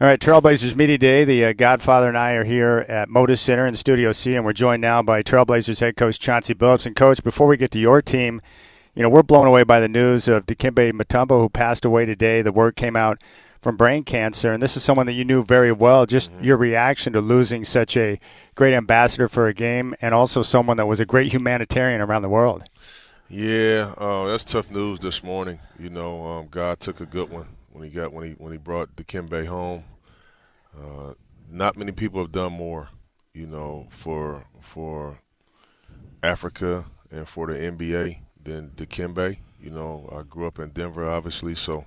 All right, Trailblazers Media Day. The Godfather and I are here at Moda Center in Studio C, and we're joined now by Trailblazers head coach Chauncey Billups. And, Coach, before we get to your team, we're blown away by the news of Dikembe Mutombo, who passed away today. The word came out from brain cancer, and this is someone that you knew very well. Just your reaction to losing such a great ambassador for a game and also someone that was a great humanitarian around the world. Yeah, that's tough news this morning. God took a good one when he brought Dikembe home. Not many people have done more, for Africa and for the NBA than Dikembe. I grew up in Denver, obviously, so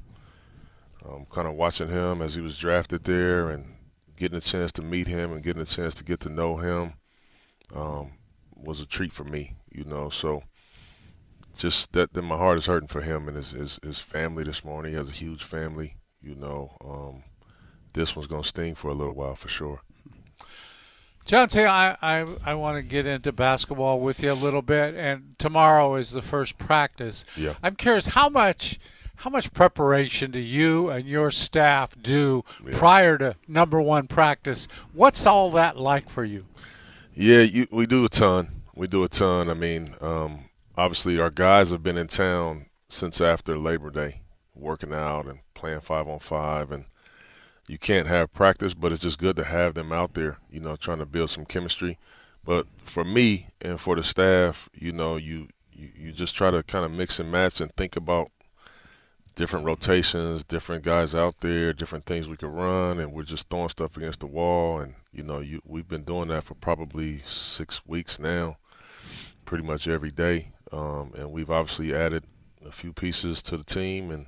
kind of watching him as he was drafted there and getting a chance to meet him and getting a chance to get to know him was a treat for me, So just that my heart is hurting for him and his family this morning. He has a huge family, This one's going to sting for a little while for sure. Chauncey, I want to get into basketball with you a little bit, and tomorrow is the first practice. Yeah. I'm curious, how much preparation do you and your staff do prior to number one practice? What's all that like for you? Yeah, we do a ton. I mean, obviously our guys have been in town since after Labor Day, working out and playing 5-on-5, and you can't have practice, but it's just good to have them out there, trying to build some chemistry. But for me and for the staff, you just try to kind of mix and match and think about different rotations, different guys out there, different things we could run, and we're just throwing stuff against the wall. And, we've been doing that for probably 6 weeks now, pretty much every day. And we've obviously added a few pieces to the team, and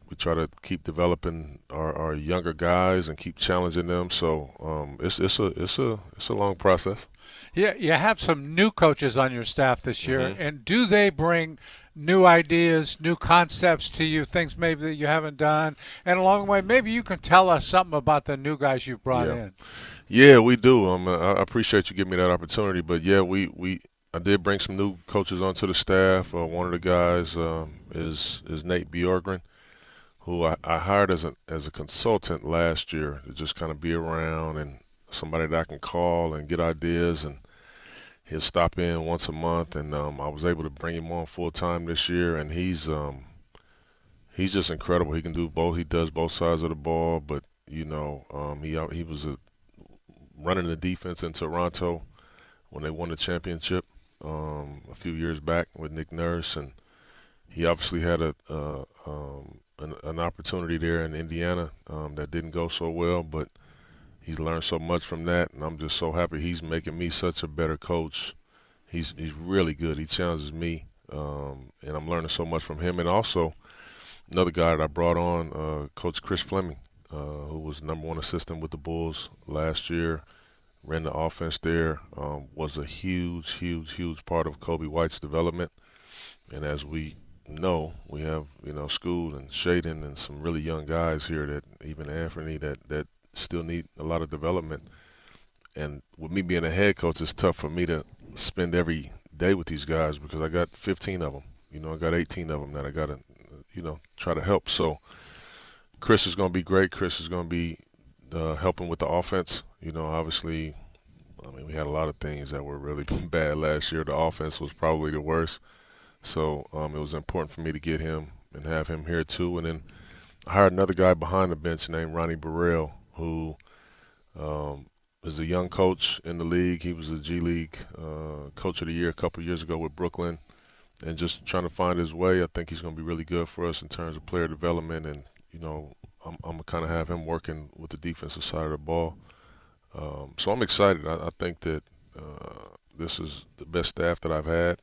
we try to keep developing our younger guys and keep challenging them. So it's a long process. Yeah, you have some new coaches on your staff this year, and do they bring new ideas, new concepts to you, things maybe that you haven't done? And along the way, maybe you can tell us something about the new guys you've brought in. Yeah, we do. I appreciate you giving me that opportunity. But yeah, I did bring some new coaches onto the staff. One of the guys is Nate Bjorgren, who I hired as a consultant last year to just kind of be around and somebody that I can call and get ideas. And he'll stop in once a month, and I was able to bring him on full time this year. And he's just incredible. He can do both. He does both sides of the ball. But he was running the defense in Toronto when they won the championship a few years back with Nick Nurse, and he obviously had an opportunity there in Indiana that didn't go so well, but he's learned so much from that, and I'm just so happy he's making me such a better coach. He's really good. He challenges me, and I'm learning so much from him. And also another guy that I brought on, Coach Chris Fleming, who was number one assistant with the Bulls last year, ran the offense there, was a huge part of Kobe White's development. And as we know, we have, Scoot and Shaden and some really young guys here, that even Anthony, that still need a lot of development. And with me being a head coach, it's tough for me to spend every day with these guys because I got 15 of them. I got 18 of them that I got to, try to help. So Chris is going to be great. Chris is going to be helping with the offense. Obviously, we had a lot of things that were really bad last year. The offense was probably the worst. So it was important for me to get him and have him here too. And then I hired another guy behind the bench named Ronnie Burrell, who is a young coach in the league. He was a G League Coach of the Year a couple of years ago with Brooklyn, and just trying to find his way. I think he's going to be really good for us in terms of player development. And, I'm going to kind of have him working with the defensive side of the ball. So I'm excited. I think that this is the best staff that I've had,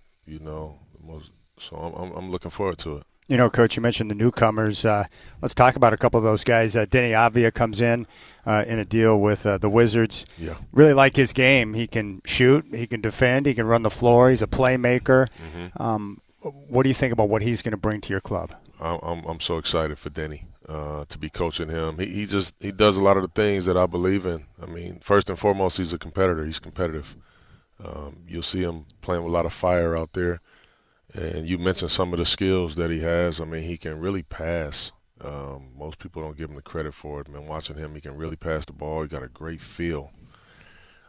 so I'm looking forward to it. Coach, you mentioned the newcomers. Let's talk about a couple of those guys. Denny Avdia comes in a deal with the Wizards. Yeah. Really like his game. He can shoot, he can defend, he can run the floor. He's a playmaker. What do you think about what he's going to bring to your club? I'm so excited for Denny to be coaching him. He does a lot of the things that I believe in. First and foremost, he's a competitor. He's competitive. You'll see him playing with a lot of fire out there. And you mentioned some of the skills that he has. He can really pass Most people don't give him the credit for it. Man, watching him, he can really pass the ball. He got a great feel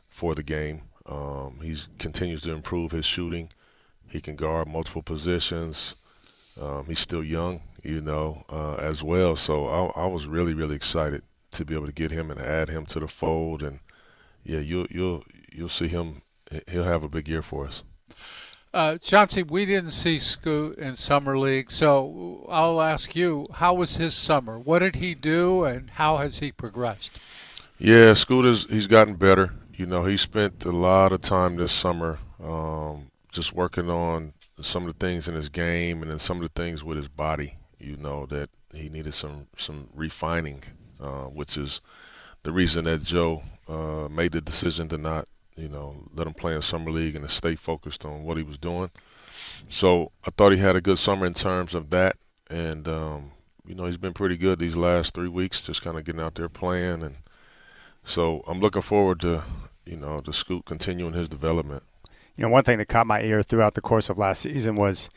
for the game. He continues to improve his shooting. He can guard multiple positions. He's still young, as well. So I was really, really excited to be able to get him and add him to the fold. And yeah, you'll see him. He'll have a big year for us. Chauncey, we didn't see Scoot in Summer League, so I'll ask you, how was his summer? What did he do, and how has he progressed? Yeah, Scoot he's gotten better. He spent a lot of time this summer just working on some of the things in his game and then some of the things with his body, that he needed some refining, which is the reason that Joe made the decision to not let him play in Summer League and to stay focused on what he was doing. So I thought he had a good summer in terms of that. And, he's been pretty good these last 3 weeks, just kind of getting out there playing. And so I'm looking forward to, to Scoot continuing his development. One thing that caught my ear throughout the course of last season was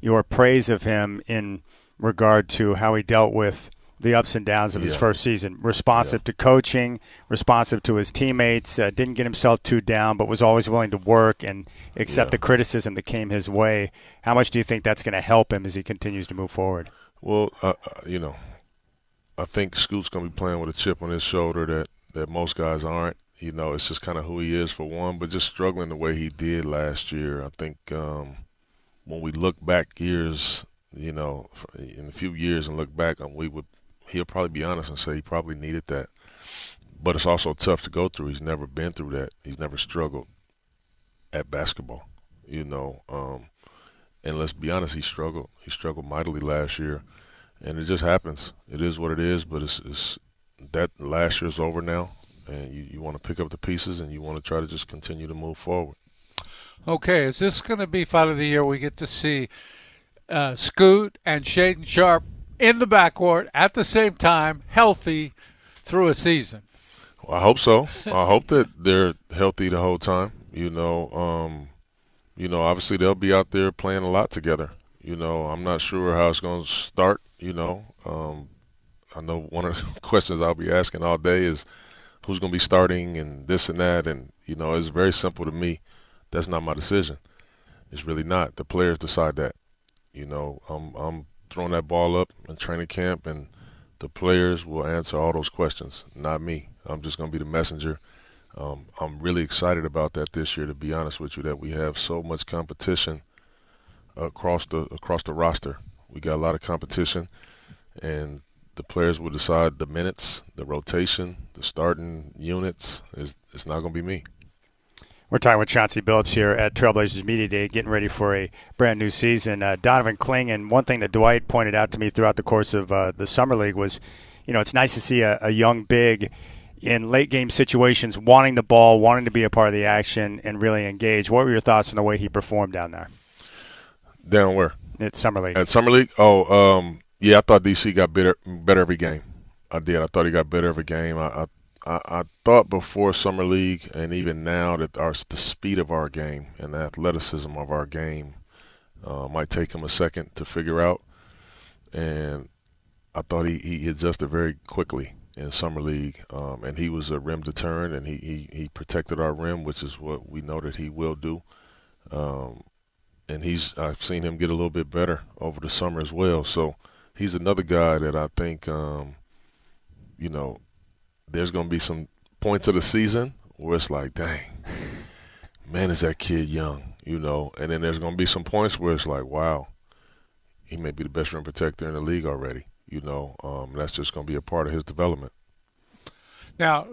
your praise of him in regard to how he dealt with the ups and downs of his first season, responsive to coaching, responsive to his teammates, didn't get himself too down, but was always willing to work and accept the criticism that came his way. How much do you think that's going to help him as he continues to move forward? Well, I think Scoot's going to be playing with a chip on his shoulder that most guys aren't. It's just kind of who he is for one, but just struggling the way he did last year. I think when we look back years, in a few years and look back, he'll probably be honest and say he probably needed that. But it's also tough to go through. He's never been through that. He's never struggled at basketball, and let's be honest, he struggled. He struggled mightily last year, and it just happens. It is what it is, but it's that last year's over now, and you want to pick up the pieces and you want to try to just continue to move forward. Okay, is this going to be Fight of the Year? We get to see Scoot and Shaedon Sharpe in the backcourt at the same time, healthy through a season. Well, I hope so. I hope that they're healthy the whole time. Obviously they'll be out there playing a lot together. I'm not sure how it's going to start. I know one of the questions I'll be asking all day is who's going to be starting and this and that. And, it's very simple to me. That's not my decision. It's really not. The players decide that. I'm throwing that ball up in training camp, and the players will answer all those questions, not me. I'm just going to be the messenger. I'm really excited about that this year, to be honest with you, that we have so much competition across the roster. We got a lot of competition, and the players will decide the minutes, the rotation, the starting units. It's not going to be me. We're talking with Chauncey Billups here at Trailblazers Media Day, getting ready for a brand new season. Donovan Clingan, one thing that Dwight pointed out to me throughout the course of the Summer League was, it's nice to see a young big in late game situations wanting the ball, wanting to be a part of the action, and really engage. What were your thoughts on the way he performed down there? Down where? At Summer League. At Summer League? Yeah, I thought DC got better every game. I did. I thought he got better every game. I thought before Summer League and even now that the speed of our game and the athleticism of our game might take him a second to figure out. And I thought he adjusted very quickly in Summer League, and he was a rim deterrent, and he protected our rim, which is what we know that he will do. And I've seen him get a little bit better over the summer as well. So he's another guy that I think, there's going to be some points of the season where it's like, dang, man, is that kid young, And then there's going to be some points where it's like, wow, he may be the best rim protector in the league already, That's just going to be a part of his development. Now,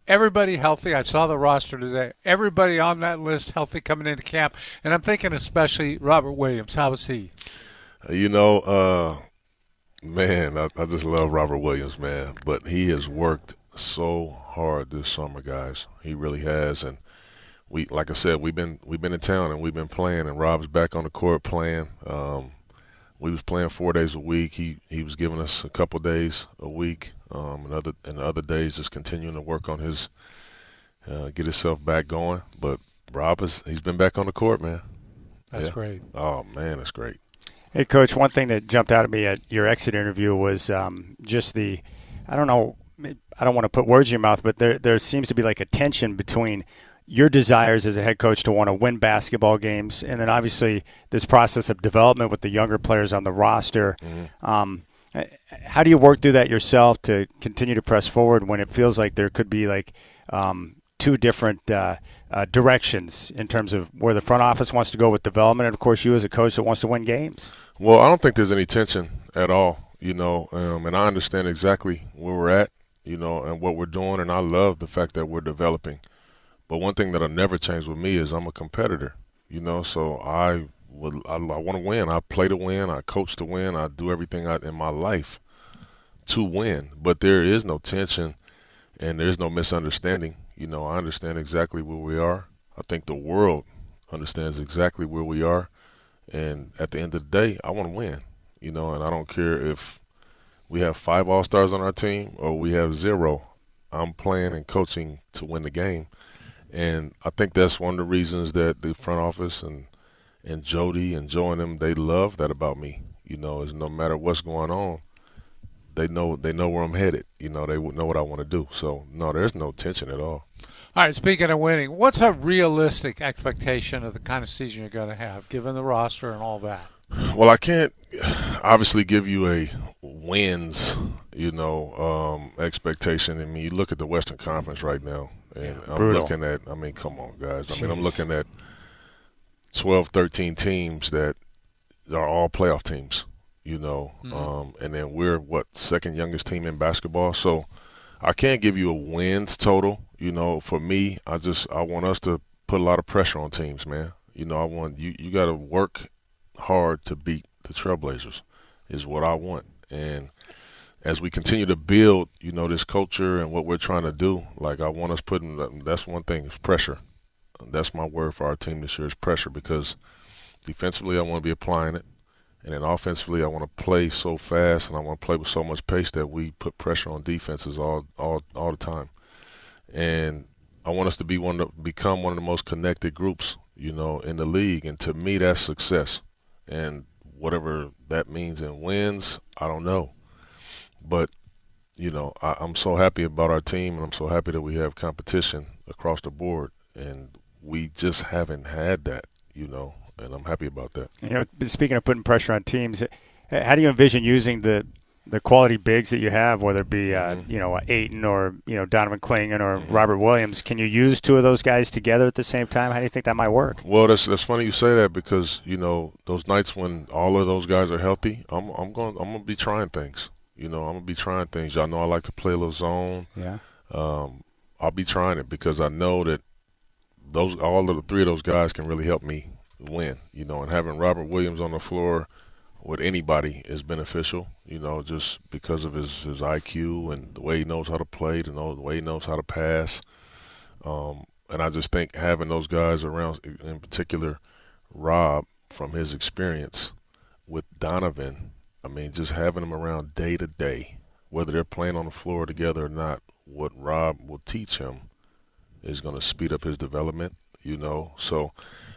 everybody healthy. I saw the roster today. Everybody on that list healthy coming into camp. And I'm thinking especially Robert Williams. How is he? Man, I just love Robert Williams, man. But he has worked so hard this summer, guys. He really has. And like I said, we've been in town and we've been playing, and Rob's back on the court playing. We was playing 4 days a week. He was giving us a couple days a week, and the other days just continuing to work on his get himself back going. But Rob he's been back on the court, man. That's great. Oh man, that's great. Hey, Coach, one thing that jumped out at me at your exit interview was just the, I don't know, I don't want to put words in your mouth, but there seems to be like a tension between your desires as a head coach to want to win basketball games and then obviously this process of development with the younger players on the roster. How do you work through that yourself to continue to press forward when it feels like there could be like two different directions in terms of where the front office wants to go with development and, of course, you as a coach that wants to win games? Well, I don't think there's any tension at all, and I understand exactly where we're at, and what we're doing, and I love the fact that we're developing. But one thing that'll never change with me is I'm a competitor, so I want to win. I play to win. I coach to win. I do everything in my life to win. But there is no tension and there's no misunderstanding. I understand exactly where we are. I think the world understands exactly where we are. And at the end of the day, I want to win, and I don't care if we have 5 All-Stars on our team or we have 0. I'm playing and coaching to win the game. And I think that's one of the reasons that the front office and Jody and Joe and them, they love that about me, is no matter what's going on, they know where I'm headed. They know what I want to do. So, no, there's no tension at all. All right, speaking of winning, what's a realistic expectation of the kind of season you're going to have, given the roster and all that? Well, I can't obviously give you a wins, expectation. I mean, you look at the Western Conference right now, and I'm looking at, come on, guys. I'm looking at 12, 13 teams that are all playoff teams, and then we're, second youngest team in basketball. So I can't give you a wins total. For me, I want us to put a lot of pressure on teams, man. I want you got to work hard to beat the Trailblazers is what I want. And as we continue to build, this culture and what we're trying to do, like I want us putting, that's one thing, is pressure. That's my word for our team this year is pressure, because defensively I want to be applying it. And then offensively I want to play so fast and I want to play with so much pace that we put pressure on defenses all the time. And I want us to become one of the most connected groups, in the league. And to me, that's success. And whatever that means in wins, I don't know. But, I'm so happy about our team, and I'm so happy that we have competition across the board. And we just haven't had that, and I'm happy about that. Speaking of putting pressure on teams, how do you envision using the quality bigs that you have, whether it be Ayton or Donovan Clingan or Robert Williams? Can you use 2 of those guys together at the same time? How do you think that might work? Well, that's funny you say that, because those nights when all of those guys are healthy, I'm gonna be trying things. I'm gonna be trying things. Y'all know I like to play a little zone. Yeah. I'll be trying it because I know that all of the 3 of those guys can really help me win. And having Robert Williams on the floor with anybody is beneficial, just because of his IQ and the way he knows how to play, the way he knows how to pass. And I just think having those guys around, in particular Rob, from his experience with Donovan, just having them around day to day, whether they're playing on the floor together or not, what Rob will teach him is going to speed up his development, So,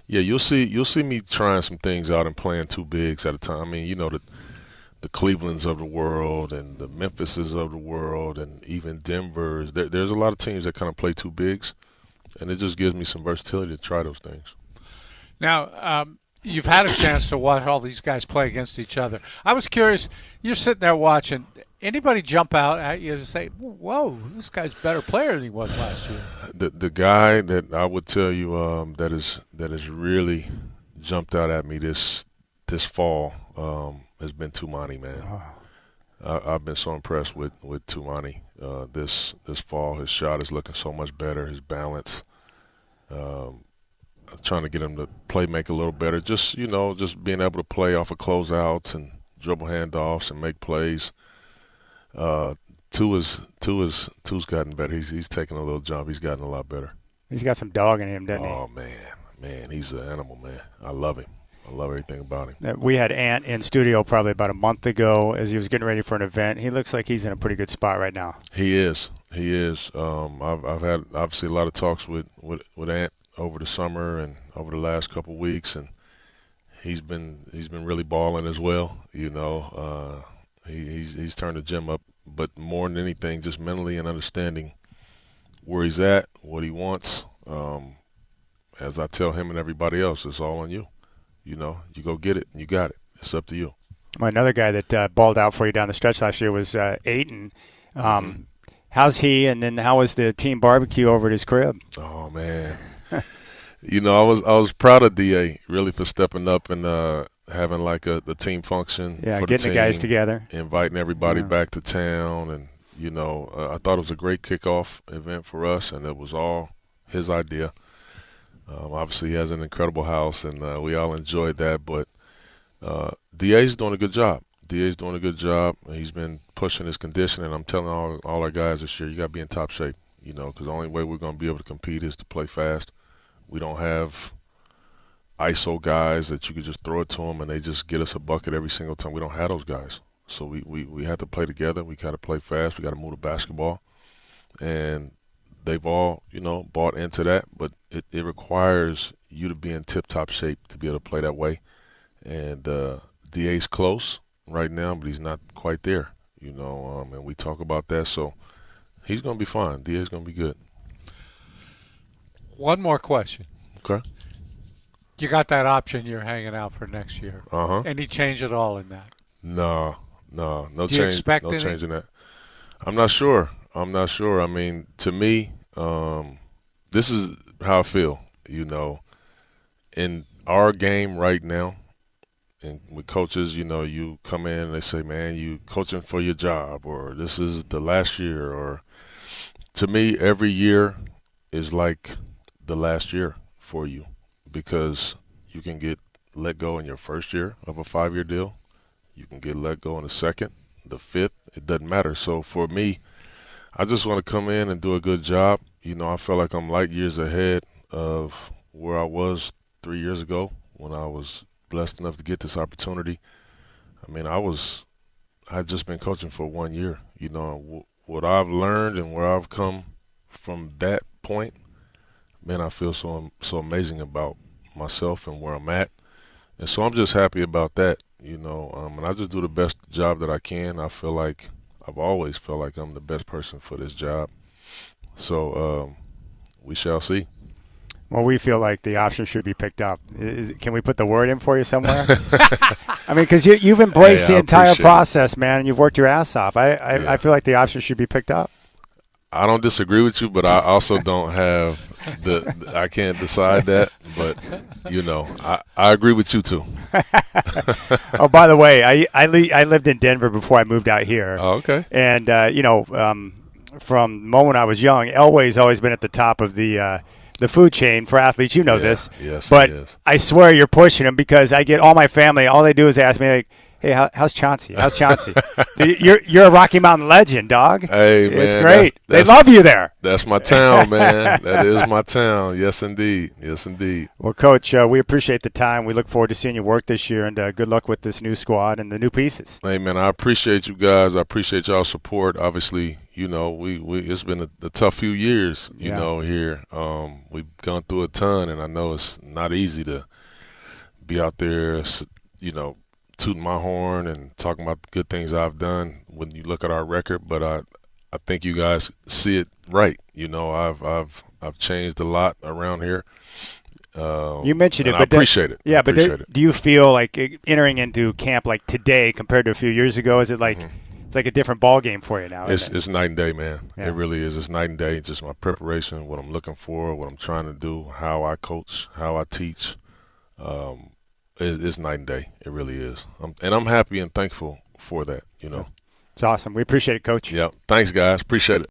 yeah, you'll see me trying some things out and playing 2 bigs at a time. The Clevelands of the world and the Memphises of the world and even Denver's. There's a lot of teams that kind of play 2 bigs, and it just gives me some versatility to try those things. Now, you've had a chance to watch all these guys play against each other. I was curious, you're sitting there watching. Anybody jump out at you and say, whoa, this guy's a better player than he was last year? The guy that I would tell you that has really jumped out at me this fall has been Tumani, man. Oh. I've been so impressed with Tumani this fall. His shot is looking so much better, his balance. Trying to get him to make a little better. Just being able to play off of closeouts and dribble handoffs and make plays. Tua's gotten better. He's taken a little jump. He's gotten a lot better. He's got some dog in him, doesn't he? Oh man, he's an animal, man. I love him. I love everything about him. We had Ant in studio probably about a month ago as he was getting ready for an event. He looks like he's in a pretty good spot right now. He is. I've had obviously a lot of talks with Ant over the summer and over the last couple of weeks, and he's been really balling as well. You know, he's turned the gym up, but more than anything, just mentally and understanding where he's at, what he wants. As I tell him and everybody else, it's all on you. You know, you go get it and you got it. It's up to you. Well, another guy that balled out for you down the stretch last year was Ayton. How's he, and then how was the team barbecue over at his crib? Oh, man. You know, I was proud of DA really for stepping up and having like the team function. Yeah, for getting the guys together. Inviting everybody back to town. And, you know, I thought it was a great kickoff event for us, and it was all his idea. Obviously, he has an incredible house, and we all enjoyed that. But DA's doing a good job. DA's doing a good job. He's been pushing his conditioning. I'm telling all our guys this year, you got to be in top shape, you know, because the only way we're going to be able to compete is to play fast. We don't have ISO guys that you could just throw it to them and they just get us a bucket every single time. We don't have those guys. So we have to play together. We got to play fast. We got to move the basketball. And they've all, you know, bought into that. But it requires you to be in tip-top shape to be able to play that way. And DA's close right now, but he's not quite there, you know, and we talk about that. So he's going to be fine. DA's going to be good. One more question. Okay. You got that option you're hanging out for next year. Uh-huh. Any change at all in that? No Do change. You expect no any? change in that. I'm not sure. I mean, to me, this is how I feel, you know. In our game right now, and with coaches, you know, you come in and they say, man, you coaching for your job, or this is the last year, or to me, every year is like the last year for you because you can get let go in your first year of a 5-year deal. You can get let go in the second, the fifth. It doesn't matter. So for me, I just want to come in and do a good job. You know, I feel like I'm light years ahead of where I was 3 years ago when I was blessed enough to get this opportunity. I mean, I'd just been coaching for 1 year. You know, what I've learned and where I've come from that point, man, I feel so amazing about myself and where I'm at. And so I'm just happy about that, you know, and I just do the best job that I can. I feel like I've always felt like I'm the best person for this job. So we shall see. Well, we feel like the option should be picked up. Can we put the word in for you somewhere? I mean, because you've embraced the entire process, man, and you've worked your ass off. I feel like the option should be picked up. I don't disagree with you, but I also don't have I can't decide that. But, you know, I agree with you, too. Oh, by the way, I lived in Denver before I moved out here. Oh, okay. And, you know, from the moment I was young, Elway's always been at the top of the food chain for athletes. You know this. Yes, but he is. I swear you're pushing him because I get all my family, all they do is ask me, like, hey, how's Chauncey? How's Chauncey? You're a Rocky Mountain legend, dog. Hey, man. It's great. They love you there. That's my town, man. That is my town. Yes, indeed. Yes, indeed. Well, Coach, we appreciate the time. We look forward to seeing you work this year, and good luck with this new squad and the new pieces. Hey, man, I appreciate you guys. I appreciate y'all's support. Obviously, you know, it's been a tough few years, you know, here. We've gone through a ton, and I know it's not easy to be out there, you know, tooting my horn and talking about the good things I've done when you look at our record. But I think you guys see it right. You know, I've changed a lot around here. You mentioned it, but I appreciate it. Yeah, but do you feel like entering into camp like today compared to a few years ago? Is it like it's like a different ball game for you now? It's night and day, man. Yeah. It really is. It's night and day. Just my preparation, what I'm looking for, what I'm trying to do, how I coach, how I teach. It's night and day. It really is. And I'm happy and thankful for that, you know. It's awesome. We appreciate it, Coach. Yeah. Thanks, guys. Appreciate it.